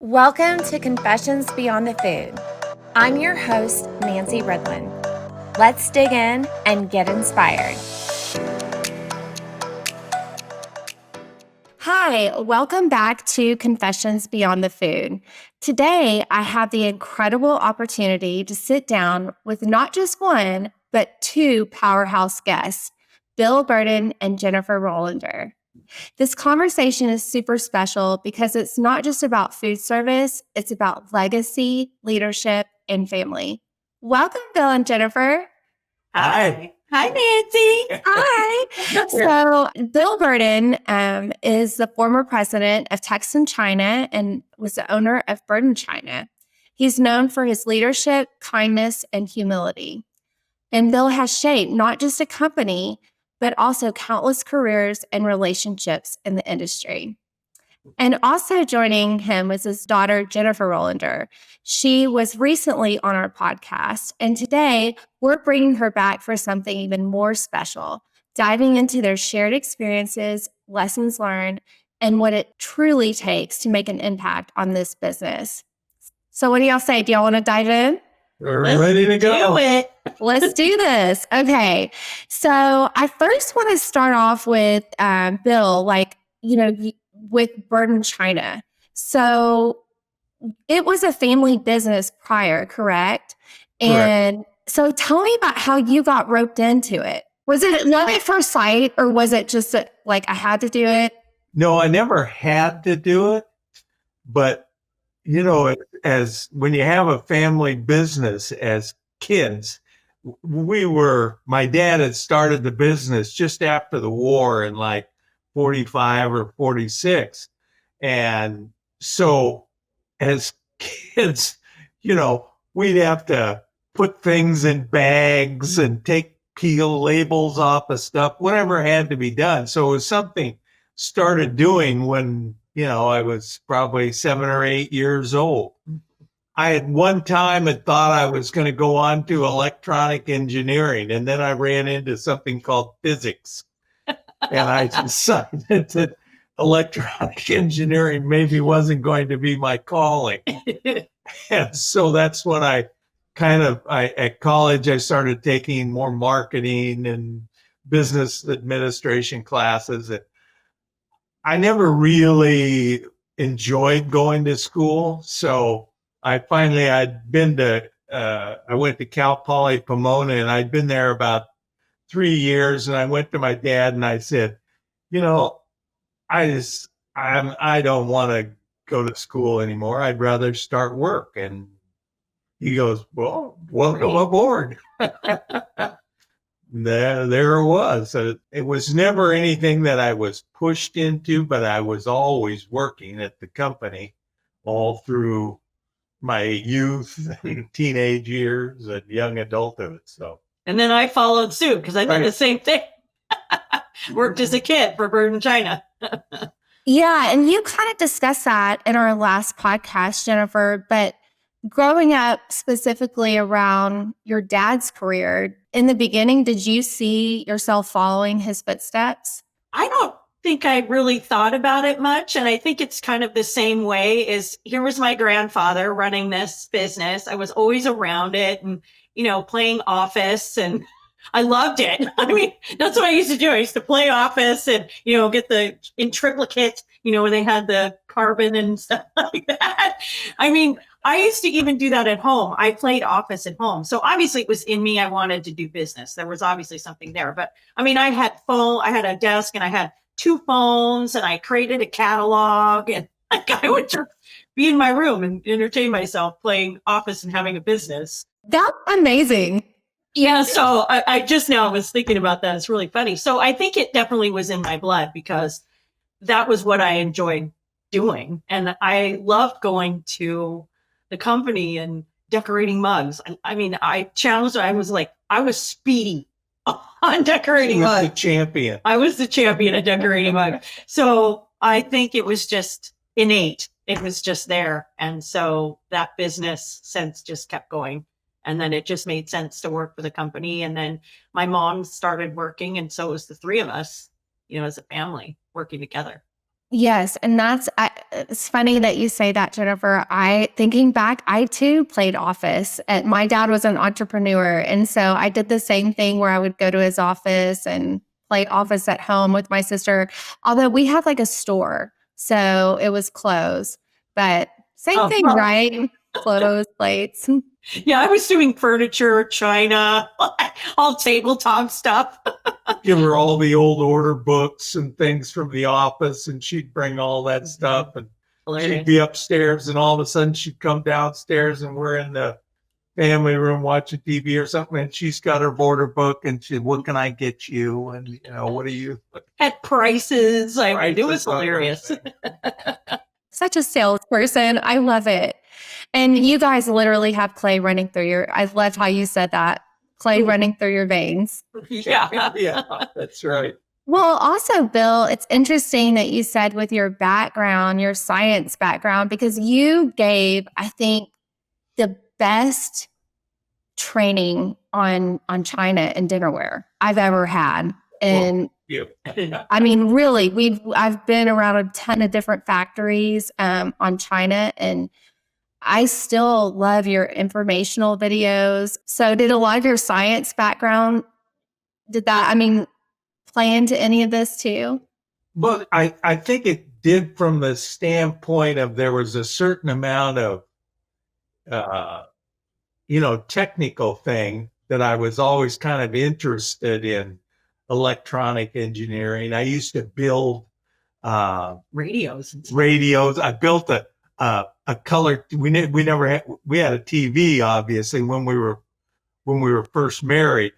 Welcome to Confessions Beyond the Food. I'm your host, Nancy Redland. Let's dig in and get inspired. Hi, welcome back to Confessions Beyond the Food. Today, I have the incredible opportunity to sit down with not just one, but two powerhouse guests, Bill Burden and Jennifer Rolander. This conversation is super special because it's not just about food service, it's about legacy, leadership, and family. Welcome, Bill and Jennifer. Hi. Hi, Nancy. Hi. So, Bill Burden is the former president of Texan China and was the owner of Burden China. He's known for his leadership, kindness, and humility. And Bill has shaped not just a company, but also countless careers and relationships in the industry. And also joining him was his daughter, Jennifer Rolander. She was recently on our podcast, and today we're bringing her back for something even more special, diving into their shared experiences, lessons learned, and what it truly takes to make an impact on this business. So what do y'all say? Do y'all want to dive in? We're ready to go. Do it. Let's do this. Okay. So I first want to start off with Bill, with Burden China. So it was a family business prior, correct? And so tell me about how you got roped into it. Was it love at first sight, or was it just like I had to do it? No, I never had to do it, but as when you have a family business as kids, my dad had started the business just after the war in like 45 or 46. And so as kids, we'd have to put things in bags and peel labels off of stuff, whatever had to be done. So it was something started doing when I was probably 7 or 8 years old. I had one time had thought I was going to go on to electronic engineering, and then I ran into something called physics. And I decided that electronic engineering maybe wasn't going to be my calling. And so that's when at college, I started taking more marketing and business administration classes. And I never really enjoyed going to school. So I went to Cal Poly Pomona, and I'd been there about 3 years. And I went to my dad and I said, I don't want to go to school anymore. I'd rather start work. And he goes, well, welcome aboard. There it was. It was never anything that I was pushed into, but I was always working at the company all through my youth and teenage years and young adulthood. So, and then I followed suit because I did the same thing. Worked as a kid for Burden China. Yeah, and you kind of discussed that in our last podcast, Jennifer, but growing up specifically around your dad's career, in the beginning, did you see yourself following his footsteps? I don't think I really thought about it much. And I think it's kind of the same way as here was my grandfather running this business. I was always around it and, playing office, and I loved it. I mean, that's what I used to do. I used to play office and, get in triplicate, when they had the carbon and stuff like that. I mean, I used to even do that at home. I played office at home. So obviously it was in me. I wanted to do business. There was obviously something there. But I mean, I had a desk, and I had 2 phones, and I created a catalog, and I would just be in my room and entertain myself playing office and having a business. That's amazing. Yeah. So I just now was thinking about that. It's really funny. So I think it definitely was in my blood because that was what I enjoyed doing. And I loved going to the company and decorating mugs. I mean, I was speedy on decorating mugs. I was the champion at decorating mugs. So I think it was just innate. It was just there. And so that business sense just kept going. And then it just made sense to work for the company. And then my mom started working. And so it was the 3 of us, as a family working together. Yes, and it's funny that you say that, Jennifer. Thinking back, I too played office. My dad was an entrepreneur, and so I did the same thing where I would go to his office and play office at home with my sister. Although we had like a store, so it was clothes, but same thing, right? Clothes, plates. Yeah, I was doing furniture, china, all tabletop stuff. Give her all the old order books and things from the office, and she'd bring all that stuff, and she'd be upstairs, and all of a sudden she'd come downstairs, and we're in the family room watching TV or something, and she's got her order book, and she, what can I get you? And what are you at prices? It was hilarious. Such a salesperson. I love it. And you guys literally have clay running through I love how you said that. Clay running through your veins. Yeah, that's right. Well, also, Bill, it's interesting that you said with your background, your science background, because you gave, I think, the best training on China and dinnerware I've ever had. And I mean, really, I've been around a ton of different factories on China, and I still love your informational videos. So did a lot of your science background, play into any of this too? Well, I think it did from the standpoint of there was a certain amount of, technical thing that I was always kind of interested in electronic engineering. I used to build radios. I built a color. We never had. We had a TV, obviously, when we were first married,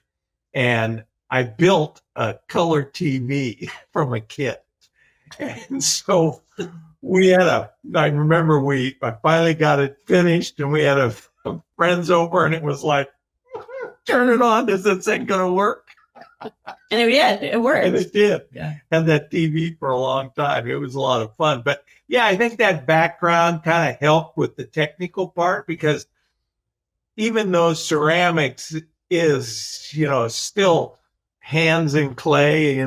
and I built a color TV from a kit. And so I remember I finally got it finished, and we had friends over, and it was like, turn it on. Is this thing going to work? And it worked. And it did. Yeah. Had that TV for a long time. It was a lot of fun. But yeah, I think that background kind of helped with the technical part, because even though ceramics is, still hands in clay,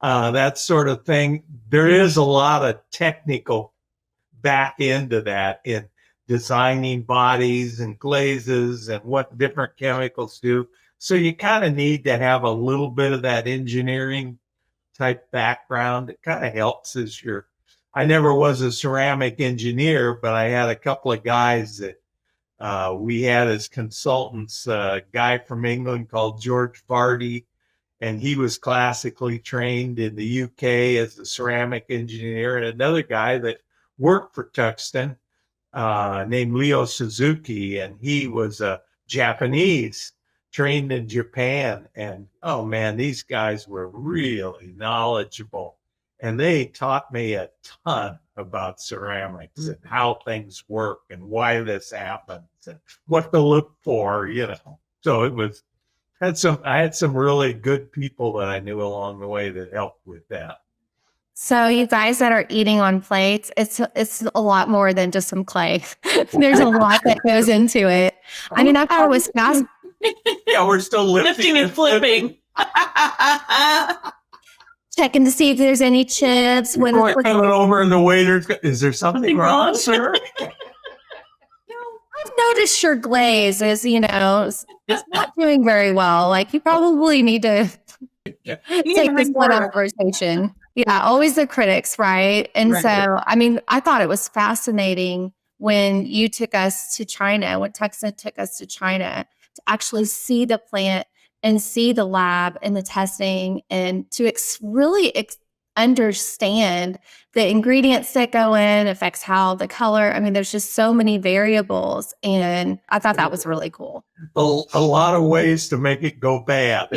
that sort of thing, there is a lot of technical back into that in designing bodies and glazes and what different chemicals do. So you kind of need to have a little bit of that engineering type background. It kind of helps I never was a ceramic engineer, but I had a couple of guys that we had as consultants, a guy from England called George Vardy, and he was classically trained in the UK as a ceramic engineer, and another guy that worked for Tuxton named Leo Suzuki, and he was a Japanese trained in Japan. And oh man, these guys were really knowledgeable, and they taught me a ton about ceramics and how things work and why this happens and what to look for, So I had some really good people that I knew along the way that helped with that. So you guys that are eating on plates, it's a lot more than just some clay. There's a lot that goes into it. I mean, I thought it was fast. Yeah, we're still lifting and flipping. Checking to see if there's any chips. Coming over and the waiter's, is there something wrong, sir? I've noticed your glaze is, it's not doing very well. Like, you probably need to take this one out of rotation. Yeah, always the critics, right? And so, I mean, I thought it was fascinating when you took us to China, when Tuxton took us to China, to actually see the plant and see the lab and the testing, and to really understand the ingredients that go in affects how the color. I mean, there's just so many variables, and I thought that was really cool. A lot of ways to make it go bad.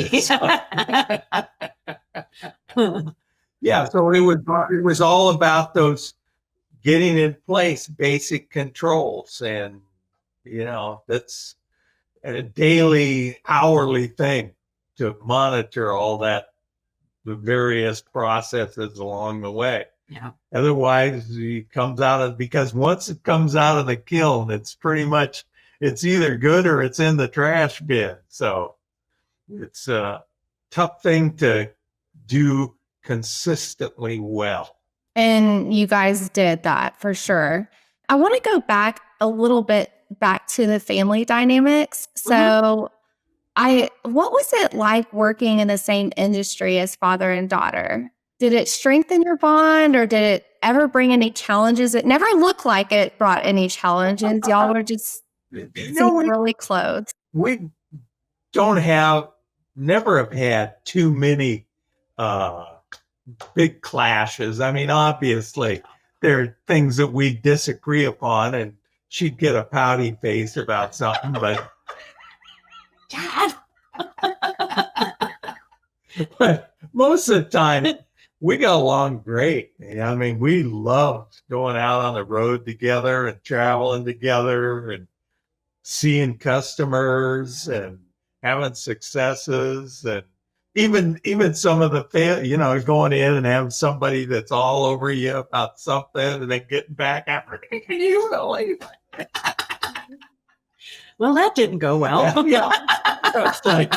Yeah, so it was all about those getting in place basic controls, and that's a daily, hourly thing to monitor all that, the various processes along the way. Yeah. Otherwise, because once it comes out of the kiln, it's pretty much, it's either good or it's in the trash bin. So it's a tough thing to do consistently well. And you guys did that for sure. I want to go back a little bit back to the family dynamics. So what was it like working in the same industry as father and daughter? Did it strengthen your bond or did it ever bring any challenges? It never looked like it brought any challenges. Y'all were just really close. We never have had too many big clashes. I mean, obviously, there are things that we disagree upon, and she'd get a pouty face about something, but Dad. but most of the time, we got along great. I mean, we loved going out on the road together and traveling together and seeing customers and having successes, and even some of the going in and having somebody that's all over you about something and then getting back after, can you believe it? Well, that didn't go well. Yeah. It's like,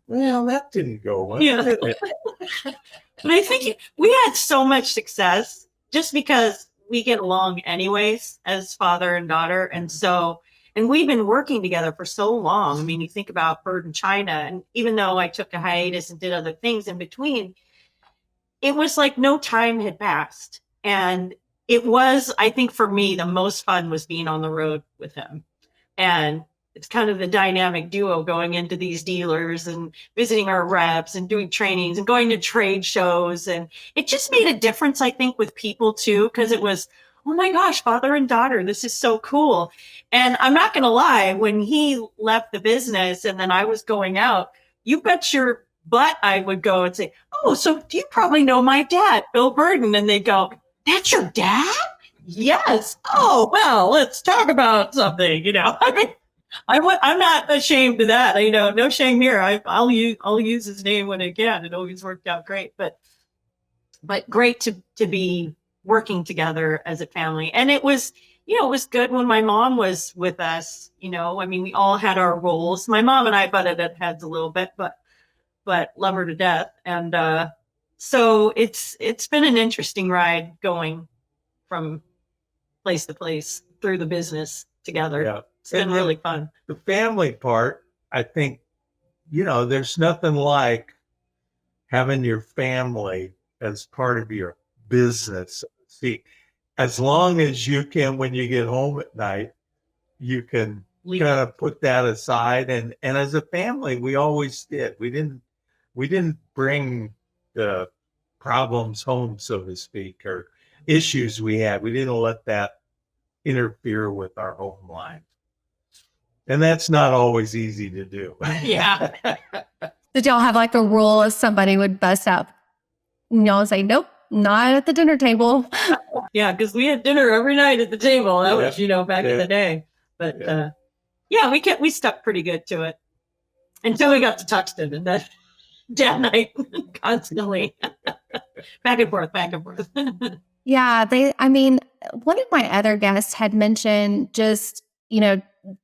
well, that didn't go well. Yeah. And I think we had so much success just because we get along anyways as father and daughter. And we've been working together for so long. I mean, you think about Bird in China, and even though I took a hiatus and did other things in between, it was like no time had passed. And it was, I think for me, the most fun was being on the road with him. And it's kind of the dynamic duo going into these dealers and visiting our reps and doing trainings and going to trade shows. And it just made a difference, I think, with people too, because it was, oh my gosh, father and daughter, this is so cool. And I'm not going to lie, when he left the business and then I was going out, you bet your butt I would go and say, oh, so do you probably know my dad, Bill Burden? And they'd go, that's your dad? Yes. Oh, well, let's talk about something, I mean, I'm not ashamed of that. No shame here. I'll use his name when I can. It always worked out great, but great to be working together as a family. And it was good when my mom was with us. I mean, we all had our roles. My mom and I butted at heads a little bit, but love her to death. And so it's been an interesting ride going from place to place through the business together. Yeah. It's been really fun. The family part, I think, there's nothing like having your family as part of your business. See, as long as you can, when you get home at night, you can kind of put that aside. And as a family, we always did. We didn't bring the problems home, so to speak, or issues we had. We didn't let that interfere with our home life. And that's not always easy to do. Yeah. Did y'all have like a rule if somebody would bust up? And y'all say, nope, not at the dinner table. Yeah, because we had dinner every night at the table. That was, back in the day. But we stuck pretty good to it until we got to Tuxton, and then dad night constantly back and forth. Yeah, one of my other guests had mentioned just,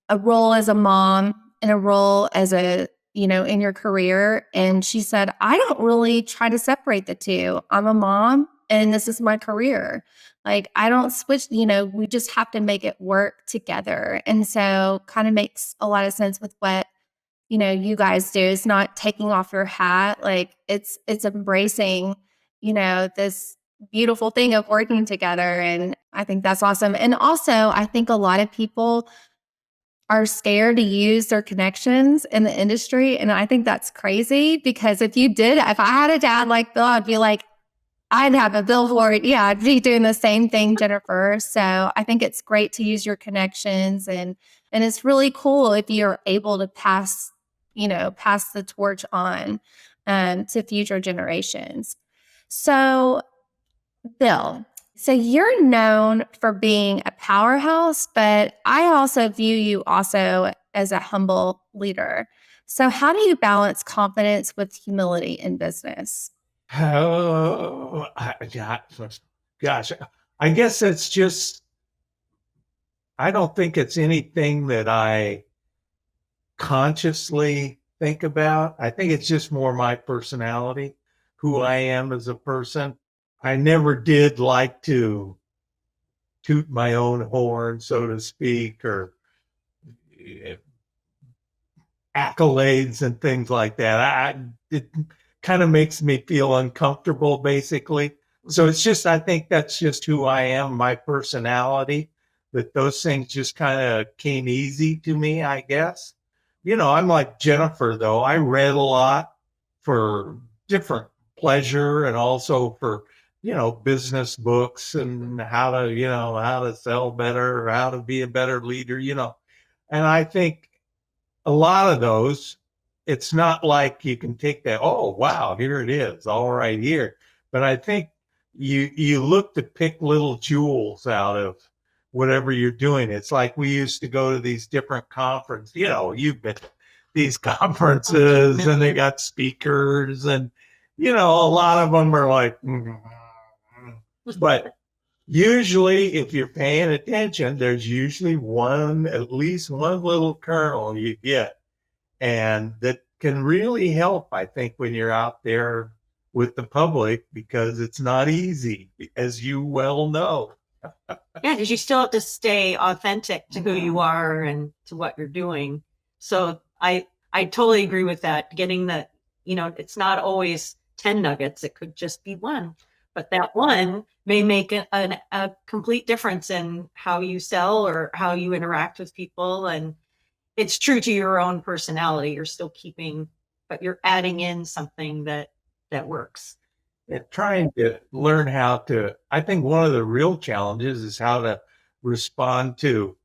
a role as a mom and a role as a, in your career. And she said, I don't really try to separate the two. I'm a mom and this is my career. Like, I don't switch, we just have to make it work together. And so kind of makes a lot of sense with what, you guys do. It's not taking off your hat. Like it's embracing, this beautiful thing of working together. And I think that's awesome. And also, I think a lot of people are scared to use their connections in the industry. And I think that's crazy because if I had a dad like Bill, I'd be like, I'd have a billboard. Yeah, I'd be doing the same thing, Jennifer. So I think it's great to use your connections and it's really cool if you're able to pass the torch on to future generations. So Bill, so you're known for being a powerhouse, but I also view you also as a humble leader. So how do you balance confidence with humility in business? Oh, gosh, I guess it's just, I don't think it's anything that I consciously think about. I think it's just more my personality, who I am as a person. I never did like to toot my own horn, so to speak, or accolades and things like that. It kind of makes me feel uncomfortable, basically. So it's just, I think that's just who I am, my personality, that those things just kind of came easy to me, I guess. I'm like Jennifer, though. I read a lot for different pleasure and also for, business books and how to sell better or how to be a better leader. And I think a lot of those, it's not like you can take that, oh, wow, here it is, all right here. But I think you look to pick little jewels out of whatever you're doing. It's like we used to go to these different conferences. You've been to these conferences and they got speakers and, a lot of them are like, but usually if you're paying attention, there's usually at least one little kernel you get. And that can really help, I think, when you're out there with the public, because it's not easy, as you well know. Yeah, because you still have to stay authentic to who you are and to what you're doing. So I totally agree with that. Getting that, it's not always 10 nuggets. It could just be one. But that one may make a complete difference in how you sell or how you interact with people. And it's true to your own personality. You're still but you're adding in something that works. And trying to learn I think one of the real challenges is how to respond to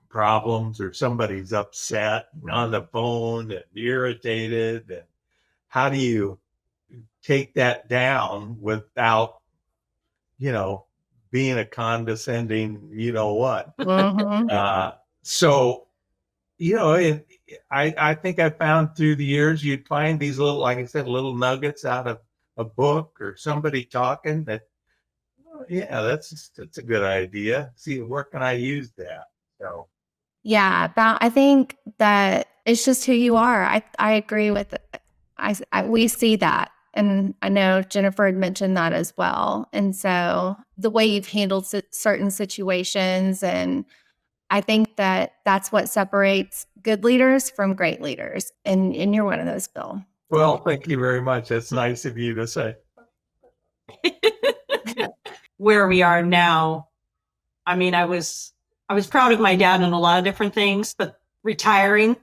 problems, or somebody's upset on the phone and irritated. And how do you take that down without, being a condescending, what? Mhm. So, I think I found through the years, you'd find these little, like I said, little nuggets out of a book or somebody talking that, oh, yeah, that's a good idea. See, where can I use that? So, Yeah, I think that it's just who you are. I agree with it. We see that. And I know Jennifer had mentioned that as well. And so the way you've handled certain situations, and I think that that's what separates good leaders from great leaders. And you're one of those, Bill. well, thank you very much. That's nice of you to say. Where we are now, I mean, I was proud of my dad in a lot of different things, but retiring,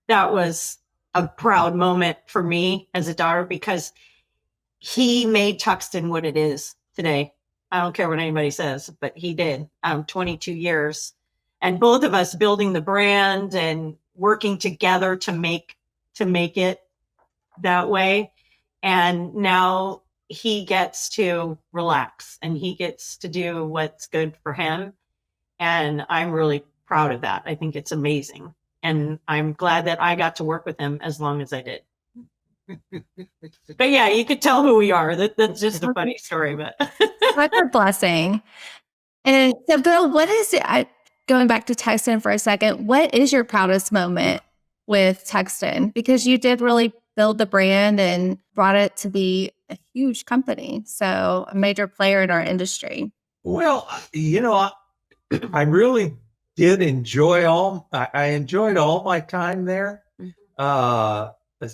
that was a proud moment for me as a daughter, because he made Tuxton what it is today. I don't care what anybody says, but he did. 22 years, and both of us building the brand and working together to make it that way. And now he gets to relax and he gets to do what's good for him. And I'm really proud of that. I think it's amazing. And I'm glad that I got to work with him as long as I did. But yeah, you could tell who we are. That's just a funny story, but What a blessing. And so, Bill, what is it? Going back to Tuxton for a second, what is your proudest moment with Tuxton? Because you did really build the brand and brought it to be a huge company. So a major player in our industry. Well, I really did I enjoyed all my time there.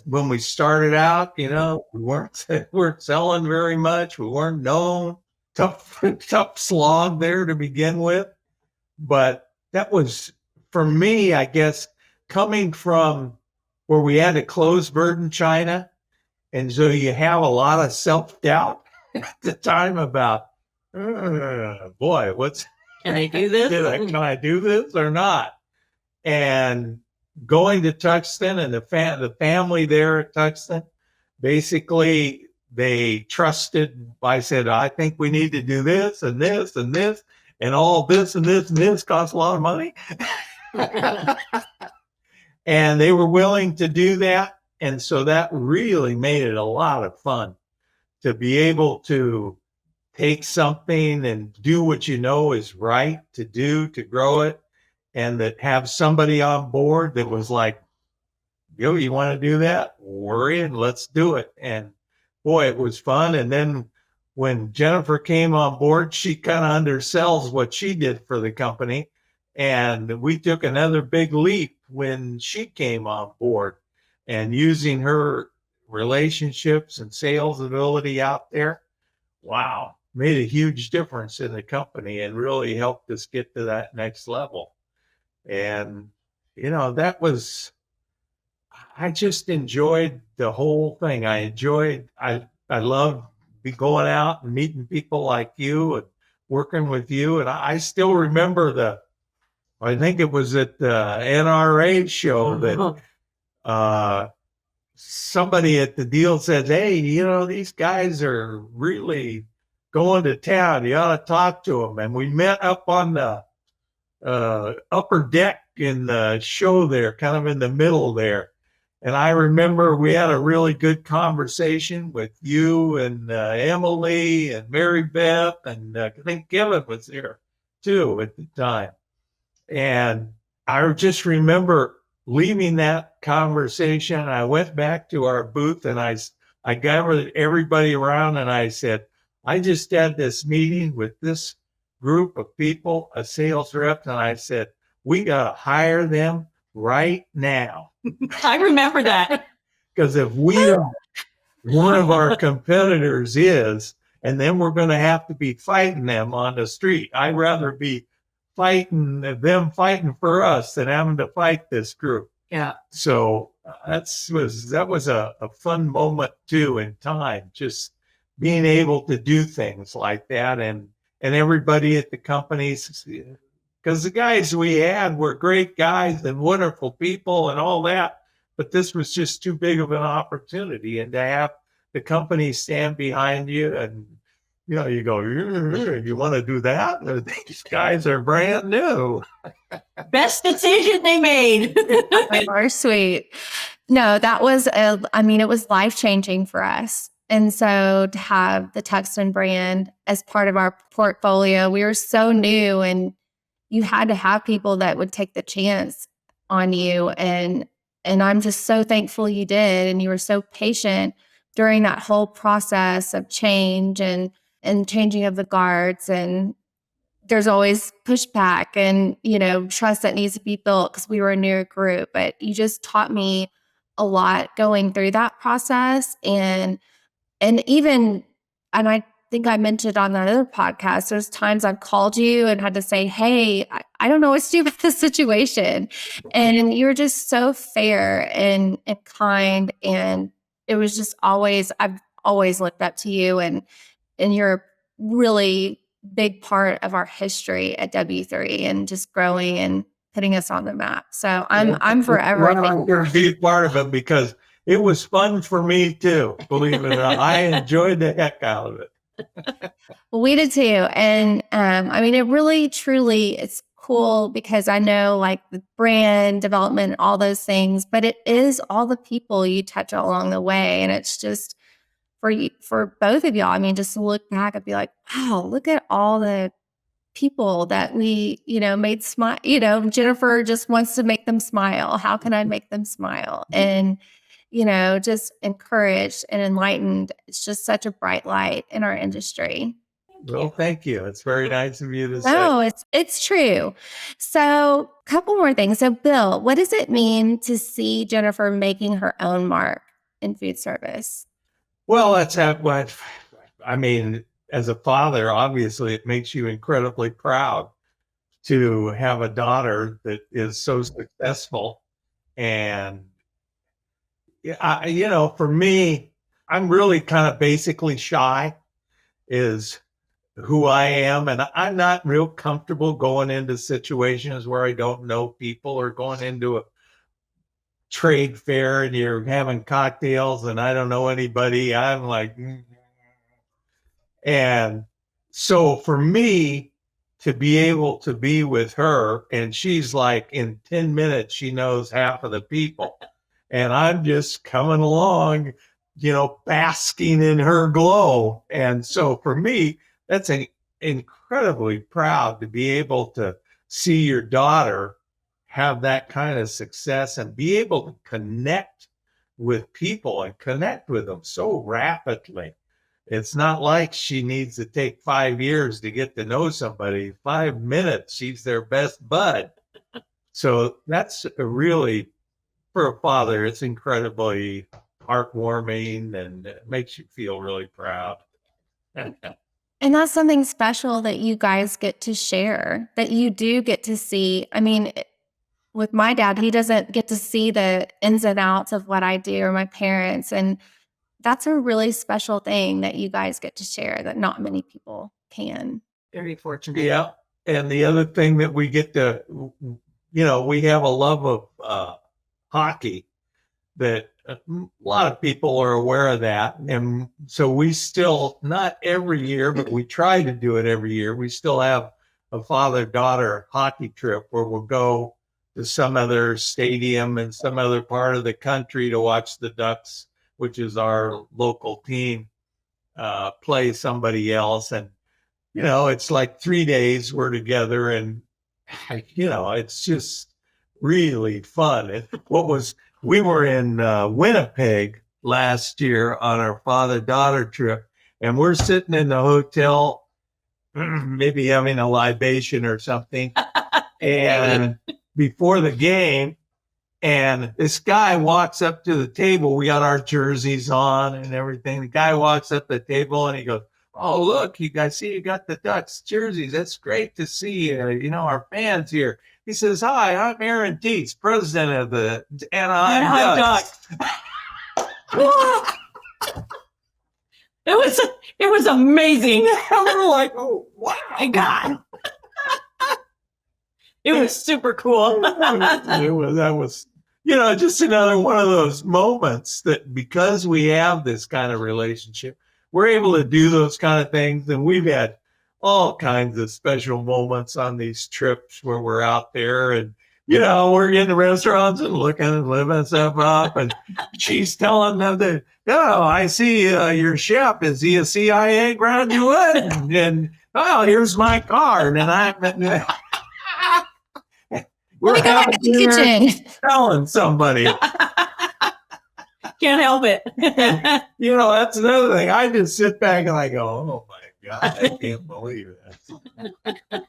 When we started out, we weren't selling very much. We weren't known. Tough slog there to begin with. But that was, for me, I guess, coming from where we had to close Virgin China. And so you have a lot of self-doubt at the time about, boy, can I do this? Can I do this or not? And going to Tuxton and the family there at Tuxton, basically they trusted. I said, I think we need to do this and this and this, and all this and this and this costs a lot of money. And they were willing to do that. And so that really made it a lot of fun to be able to take something and do what you know is right to do to grow it, and that have somebody on board that was like, yo, you want to do that? We're in, let's do it. And boy, it was fun. And then when Jennifer came on board, she kind of undersells what she did for the company. And we took another big leap when she came on board, and using her relationships and sales ability out there. Wow, made a huge difference in the company and really helped us get to that next level. And, I just enjoyed the whole thing. I love be going out and meeting people like you and working with you. And I still remember I think it was at the NRA show that somebody at the deal said, "Hey, these guys are really going to town. You ought to talk to them." And we met up on the upper deck in the show there, kind of in the middle there. And I remember we had a really good conversation with you and Emily and Mary Beth, and I think Kevin was there too at the time. And I just remember leaving that conversation. I went back to our booth and I gathered everybody around and I said, "I just had this meeting with this group of people, a sales rep," and I said, "We got to hire them right now." I remember that. Because if we don't, one of our competitors is, and then we're going to have to be fighting them on the street. I'd rather be fighting for us than having to fight this group. Yeah. So that was a fun moment too in time, just being able to do things like that, and everybody at the companies, because the guys we had were great guys and wonderful people and all that, but this was just too big of an opportunity. And to have the company stand behind you and, you go, "You want to do that? These guys are brand new." Best decision they made. Are sweet. No, that was, it was life-changing for us. And so to have the Tuxton brand as part of our portfolio, we were so new, and you had to have people that would take the chance on you. And I'm just so thankful you did. And you were so patient during that whole process of change and changing of the guards. And there's always pushback and, trust that needs to be built because we were a new group. But you just taught me a lot going through that process. And I think I mentioned on that other podcast, there's times I've called you and had to say, "Hey, I don't know what to do with this situation." And you're just so fair and kind. And it was just I've always looked up to you, and you're a really big part of our history at W3 and just growing and putting us on the map. So I'm forever thankful to be part of it, because it was fun for me too. Believe it or not, I enjoyed the heck out of it. Well, we did too. And it really, truly, it's cool because I know like the brand development, all those things, but it is all the people you touch along the way. And it's just for both of y'all, just to look back and be like, wow, look at all the people that we, made smile. Jennifer just wants to make them smile. How can I make them smile? And just encouraged and enlightened. It's just such a bright light in our industry. Well, thank you. It's very nice of you to say. No, it's true. So a couple more things. So Bill, what does it mean to see Jennifer making her own mark in food service? Well, that's what, as a father, obviously it makes you incredibly proud to have a daughter that is so successful. And for me, I'm really kind of basically shy is who I am. And I'm not real comfortable going into situations where I don't know people, or going into a trade fair and you're having cocktails and I don't know anybody. I'm like, And so for me to be able to be with her, and she's like, in 10 minutes, she knows half of the people. And I'm just coming along, basking in her glow. And so for me, that's incredibly proud to be able to see your daughter have that kind of success and be able to connect with people and connect with them so rapidly. It's not like she needs to take 5 years to get to know somebody. 5 minutes, she's their best bud. So that's a really, for a father, it's incredibly heartwarming and it makes you feel really proud. And that's something special that you guys get to share, that you do get to see. I mean, with my dad, he doesn't get to see the ins and outs of what I do or my parents. And that's a really special thing that you guys get to share that not many people can. Very fortunate. Yeah. And the other thing that we get to, we have a love of hockey that a lot of people are aware of that. And so we still, not every year, but we try to do it every year. We still have a father-daughter hockey trip where we'll go to some other stadium in some other part of the country to watch the Ducks, which is our local team, play somebody else. And, it's like 3 days we're together and, it's just really fun. We were in Winnipeg last year on our father-daughter trip, and we're sitting in the hotel, maybe having a libation or something, and before the game, and this guy walks up to the table. We got our jerseys on and everything. The guy walks up the table and he goes, "Oh, look, you guys see you got the Ducks jerseys. That's great to see, our fans here." He says, "Hi, I'm Aaron Dietz, president of the Anaheim Ducks." It was amazing. I'm like, "Oh, wow, My God. It was super cool. that was, just another one of those moments that because we have this kind of relationship, we're able to do those kind of things. And we've had all kinds of special moments on these trips where we're out there and, we're in the restaurants and looking and living stuff up. And she's telling them that, I see your chef. Is he a CIA graduate? And here's my card. And we're having dinner telling somebody. Can't help it. That's another thing. I just sit back and I go, "Oh my God, I can't believe it."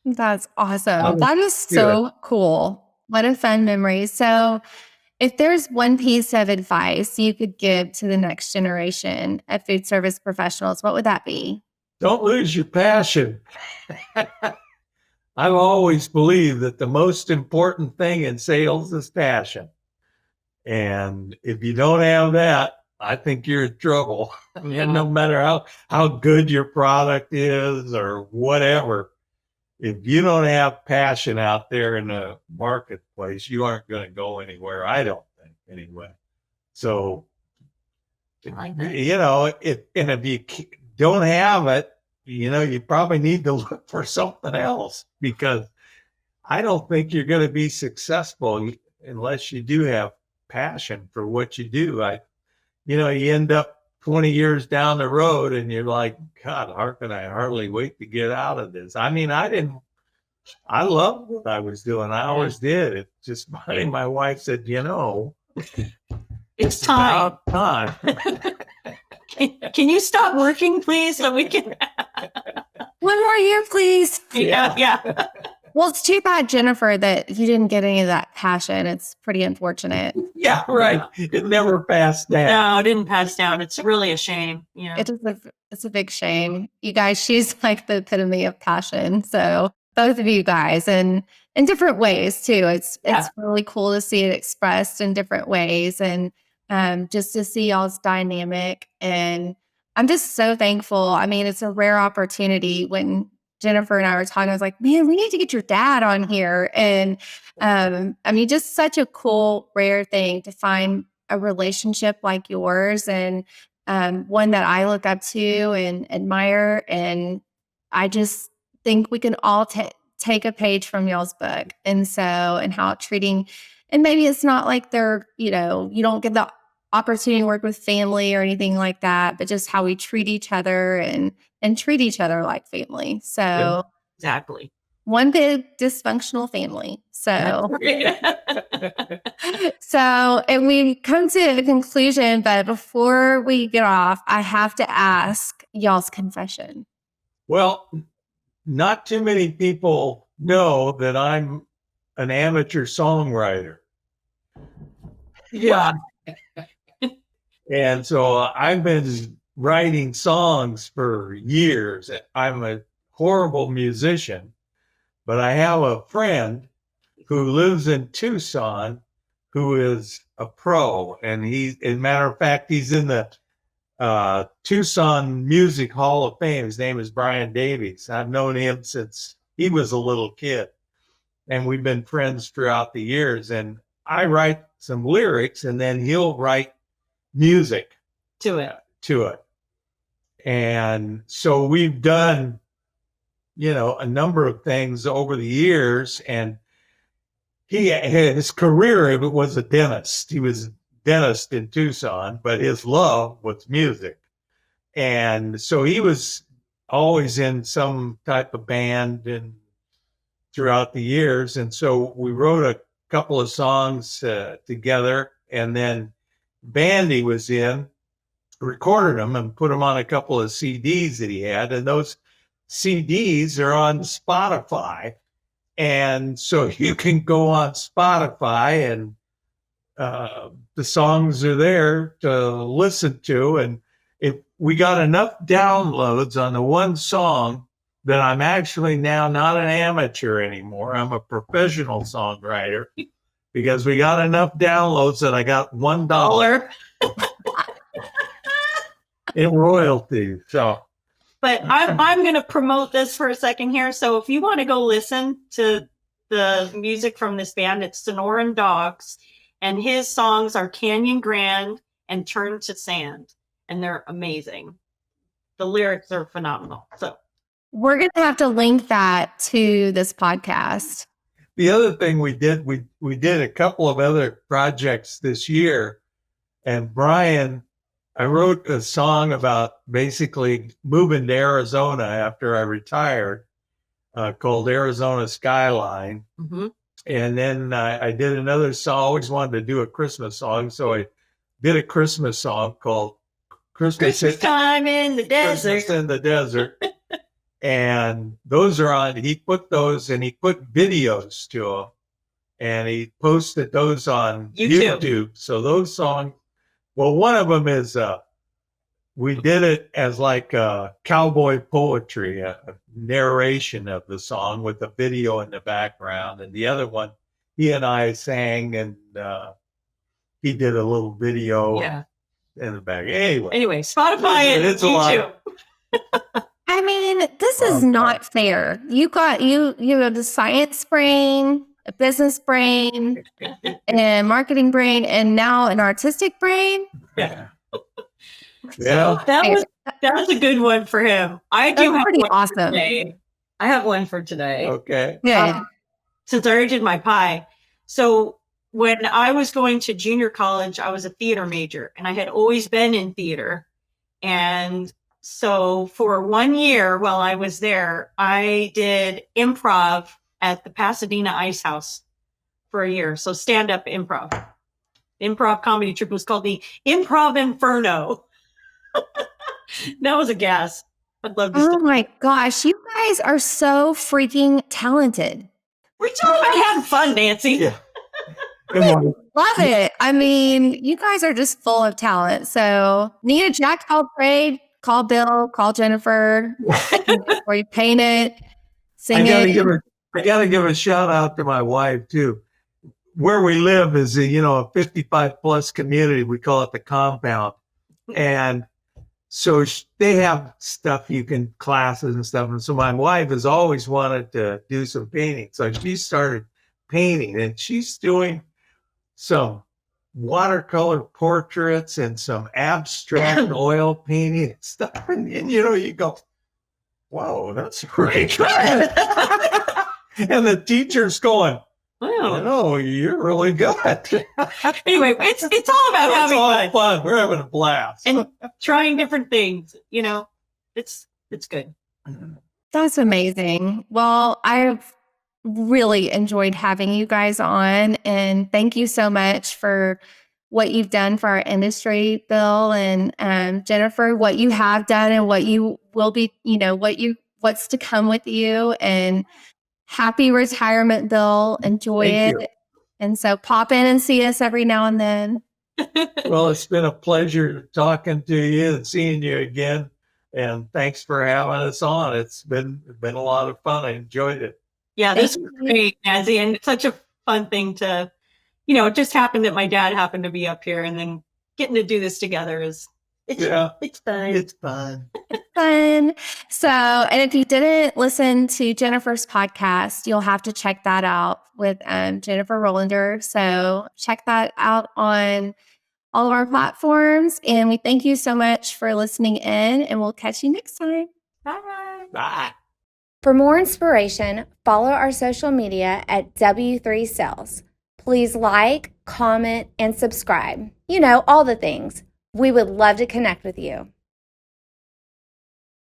That's awesome. That is so cool. What a fun memory. So if there's one piece of advice you could give to the next generation of food service professionals, what would that be? Don't lose your passion. I've always believed that the most important thing in sales is passion. And if you don't have that, I think you're in trouble. And no matter how good your product is or whatever, if you don't have passion out there in the marketplace, you aren't going to go anywhere. I don't think anyway. So, if you don't have it, you probably need to look for something else because I don't think you're going to be successful unless you do have passion for what you do. You end up 20 years down the road and you're like, "God, how can I hardly wait to get out of this?" I mean, I loved what I was doing. I always did. It's just my wife said, it's time. About time. Can you stop working, please, so we can? One more year, please. Yeah. Well, it's too bad, Jennifer, that you didn't get any of that passion. It's pretty unfortunate. Yeah, right. It never passed down. No, it didn't pass down. It's really a shame. It's a big shame. You guys, she's like the epitome of passion. So both of you guys, and in different ways too. It's really cool to see it expressed in different ways, and just to see y'all's dynamic. And I'm just so thankful. I mean, it's a rare opportunity. When Jennifer and I were talking, I was like, "Man, we need to get your dad on here." And I mean, just such a cool, rare thing to find a relationship like yours, and one that I look up to and admire. And I just think we can all take a page from y'all's book. And how treating, and maybe it's not like they're, you don't get the opportunity to work with family or anything like that, but just how we treat each other and treat each other like family. So exactly. one big dysfunctional family. So, and we come to a conclusion, but before we get off, I have to ask y'all's confession. Well, not too many people know that I'm an amateur songwriter. Yeah. And so I've been writing songs for years. I'm a horrible musician, but I have a friend who lives in Tucson who is a pro. And as a matter of fact, he's in the Tucson Music Hall of Fame. His name is Brian Davies. I've known him since he was a little kid. And we've been friends throughout the years. And I write some lyrics and then he'll write music to it. And so we've done, a number of things over the years. And his career was a dentist. He was a dentist in Tucson, but his love was music. And so he was always in some type of band and throughout the years. And so we wrote a couple of songs together, and then Bandy was in, recorded them and put them on a couple of CDs that he had. And those CDs are on Spotify. And so you can go on Spotify and the songs are there to listen to. And if we got enough downloads on the one song that I'm actually now not an amateur anymore, I'm a professional songwriter, because we got enough downloads that I got $1 in royalties. So, but I'm going to promote this for a second here. So if you want to go listen to the music from this band, it's Sonoran Dogs, and his songs are Canyon Grand and Turn to Sand, and they're amazing. The lyrics are phenomenal. So we're going to have to link that to this podcast. The other thing we did a couple of other projects this year, and Brian, I wrote a song about basically moving to Arizona after I retired, called Arizona Skyline. Mm-hmm. And then I did another song. I always wanted to do a Christmas song, so I did a Christmas song called Christmas Time in the Desert. Christmas in the Desert. And those are on, he put those, and he put videos to them, and he posted those on YouTube. So those songs, well, one of them is, we did it as like cowboy poetry, a narration of the song with a video in the background. And the other one, he and I sang, and he did a little video in the back. Anyway, Spotify and it's YouTube. I mean, this is not fair. You got you have the science brain, a business brain, and marketing brain, and now an artistic brain. Yeah. So that was a good one for him. I do have pretty one awesome. Today. I have one for today. Okay. Yeah. Since I already did my pie. So when I was going to junior college, I was a theater major, and I had always been in theater. And so for 1 year while I was there, I did improv at the Pasadena Ice House for a year. So stand-up improv. Improv comedy troupe was called the Improv Inferno. That was a gas. I'd love to. Oh my gosh, you guys are so freaking talented. We're talking about having fun, Nancy. Yeah. Love it. I mean, you guys are just full of talent. So need a jack of all trades. Call Bill, call Jennifer, or you paint it, sing it. I gotta give a shout out to my wife too. Where we live is a 55 plus community. We call it the compound. And so they have stuff classes and stuff. And so my wife has always wanted to do some painting. So she started painting, and she's doing some watercolor portraits and some abstract oil painting and stuff. And you go, whoa, that's really good. And the teacher's going, wow, you're really good. Anyway, it's all about having fun. We're having a blast. And trying different things, it's good. That's amazing. Well, I've really enjoyed having you guys on. And thank you so much for what you've done for our industry, Bill and Jennifer, what you have done and what you will be, what's to come with you. And happy retirement, Bill. Enjoy Thank it. you. And so pop in and see us every now and then. Well, it's been a pleasure talking to you and seeing you again. And thanks for having us on. It's been a lot of fun. I enjoyed it. Yeah, this was great, Nancy, and it's such a fun thing to, it just happened that my dad happened to be up here, and then getting to do this together it's fun. It's fun. Fun. So, and if you didn't listen to Jennifer's podcast, you'll have to check that out with Jennifer Rolander. So check that out on all of our platforms. And we thank you so much for listening in, and we'll catch you next time. Bye. Bye. For more inspiration, follow our social media at W3 Sales. Please like, comment, and subscribe. All the things. We would love to connect with you.